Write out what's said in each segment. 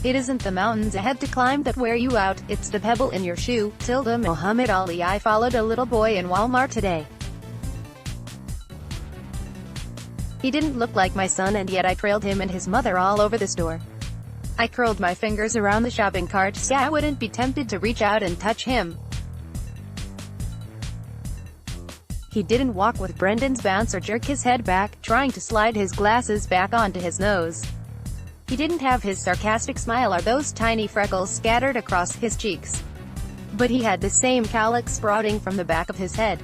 It isn't the mountains ahead to climb that wear you out, it's the pebble in your shoe. Tilda Muhammad Ali. I followed a little boy in Walmart today. He didn't look like my son, and yet I trailed him and his mother all over the store. I curled my fingers around the shopping cart so I wouldn't be tempted to reach out and touch him. He didn't walk with Brendan's bounce or jerk his head back, trying to slide his glasses back onto his nose. He didn't have his sarcastic smile or those tiny freckles scattered across his cheeks. But he had the same cowlick sprouting from the back of his head.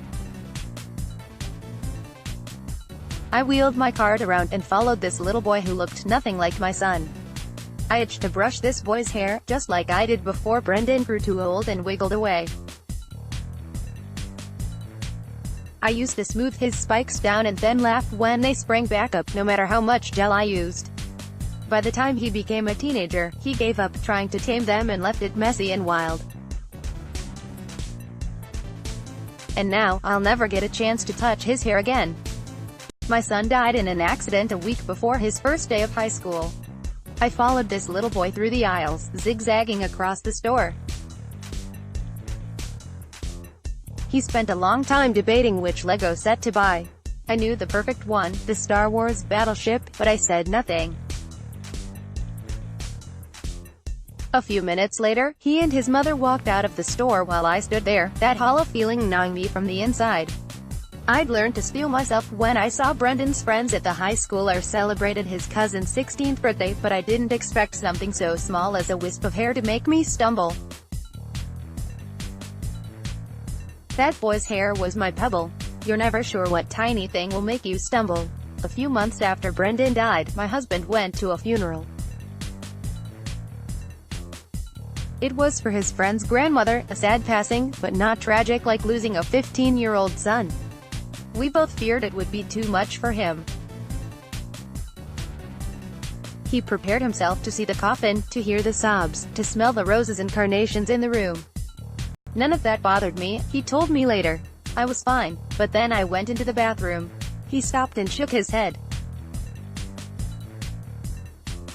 I wheeled my cart around and followed this little boy who looked nothing like my son. I itched to brush this boy's hair, just like I did before Brendan grew too old and wiggled away. I used to smooth his spikes down and then laugh when they sprang back up, no matter how much gel I used. By the time he became a teenager, he gave up trying to tame them and left it messy and wild. And now, I'll never get a chance to touch his hair again. My son died in an accident a week before his first day of high school. I followed this little boy through the aisles, zigzagging across the store. He spent a long time debating which Lego set to buy. I knew the perfect one, the Star Wars battleship, but I said nothing. A few minutes later, he and his mother walked out of the store while I stood there, that hollow feeling gnawing me from the inside. I'd learned to steel myself when I saw Brendan's friends at the high schooler celebrated his cousin's 16th birthday, but I didn't expect something so small as a wisp of hair to make me stumble. That boy's hair was my pebble. You're never sure what tiny thing will make you stumble. A few months after Brendan died, my husband went to a funeral. It was for his friend's grandmother, a sad passing, but not tragic like losing a 15-year-old son. We both feared it would be too much for him. He prepared himself to see the coffin, to hear the sobs, to smell the roses and carnations in the room. None of that bothered me, he told me later. I was fine, but then I went into the bathroom. He stopped and shook his head.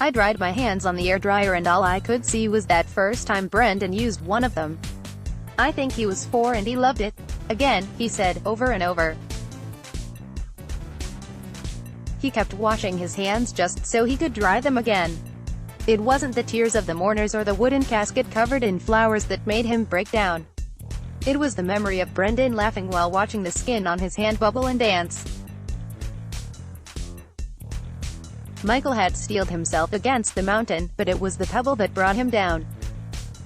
I dried my hands on the airdryer and all I could see was that first time Brendan used one of them. I think he was 4 and he loved it. Again, he said, over and over. He kept washing his hands just so he could dry them again. It wasn't the tears of the mourners or the wooden casket covered in flowers that made him break down. It was the memory of Brendan laughing while watching the skin on his hand bubble and dance. Michael had steeled himself against the mountain, but it was the pebble that brought him down.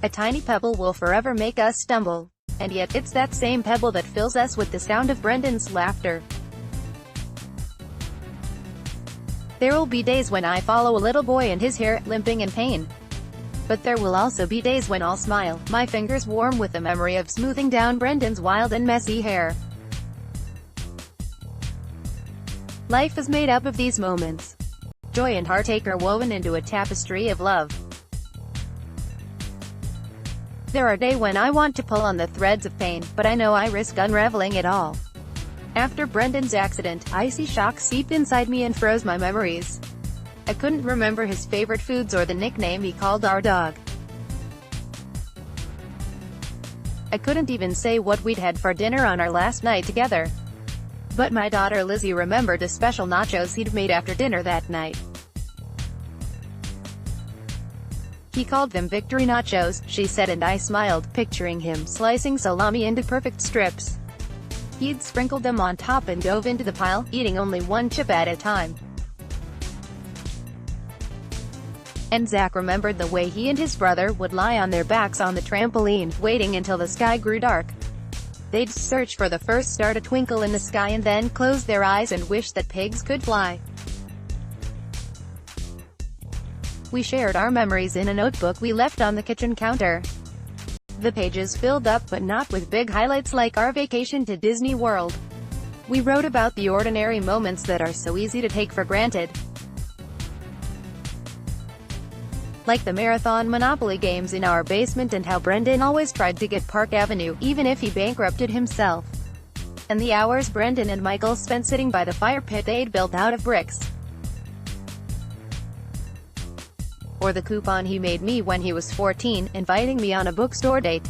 A tiny pebble will forever make us stumble. And yet, it's that same pebble that fills us with the sound of Brendan's laughter. There will be days when I follow a little boy and his hair, limping in pain. But there will also be days when I'll smile, my fingers warm with the memory of smoothing down Brendan's wild and messy hair. Life is made up of these moments. Joy and heartache are woven into a tapestry of love. There are days when I want to pull on the threads of pain, but I know I risk unraveling it all. After Brendan's accident, icy shock seeped inside me and froze my memories. I couldn't remember his favorite foods or the nickname he called our dog. I couldn't even say what we'd had for dinner on our last night together. But my daughter Lizzie remembered the special nachos he'd made after dinner that night. He called them victory nachos, she said, and I smiled, picturing him slicing salami into perfect strips. He'd sprinkled them on top and dove into the pile, eating only one chip at a time. And Zach remembered the way he and his brother would lie on their backs on the trampoline, waiting until the sky grew dark. They'd search for the first star to twinkle in the sky and then close their eyes and wish that pigs could fly. We shared our memories in a notebook we left on the kitchen counter. The pages filled up, but not with big highlights like our vacation to Disney World. We wrote about the ordinary moments that are so easy to take for granted. Like the marathon Monopoly games in our basement and how Brendan always tried to get Park Avenue, even if he bankrupted himself. And the hours Brendan and Michael spent sitting by the fire pit they'd built out of bricks. or the coupon he made me when he was 14, inviting me on a bookstore date.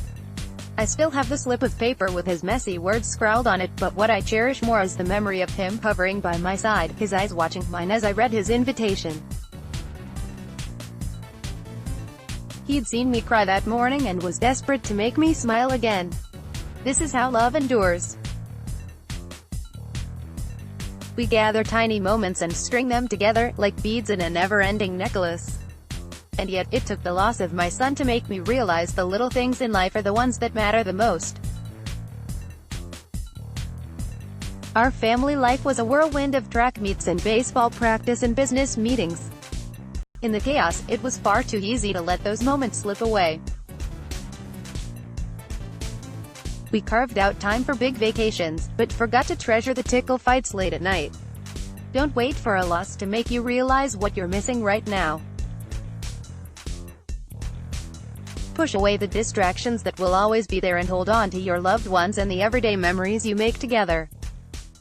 I still have the slip of paper with his messy words scrawled on it, but what I cherish more is the memory of him hovering by my side, his eyes watching mine as I read his invitation. He'd seen me cry that morning and was desperate to make me smile again. This is how love endures. We gather tiny moments and string them together, like beads in a never-ending necklace. And yet, it took the loss of my son to make me realize the little things in life are the ones that matter the most. Our family life was a whirlwind of track meets and baseball practice and business meetings. In the chaos, it was far too easy to let those moments slip away. We carved out time for big vacations, but forgot to treasure the tickle fights late at night. Don't wait for a loss to make you realize what you're missing right now. Push away the distractions that will always be there and hold on to your loved ones and the everyday memories you make together.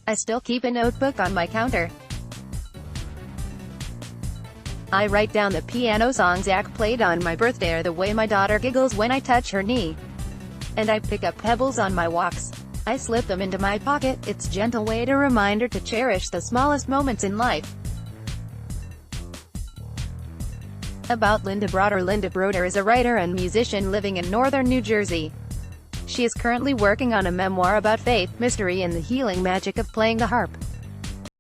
I still keep a notebook on my counter. I write down the piano song Zach played on my birthday or the way my daughter giggles when I touch her knee. And I pick up pebbles on my walks. I slip them into my pocket. It's a gentle way to remind her to cherish the smallest moments in life. About Linda Broder. Linda Broder is a writer and musician living in northern New Jersey. She is currently working on a memoir about faith, mystery and the healing magic of playing the harp.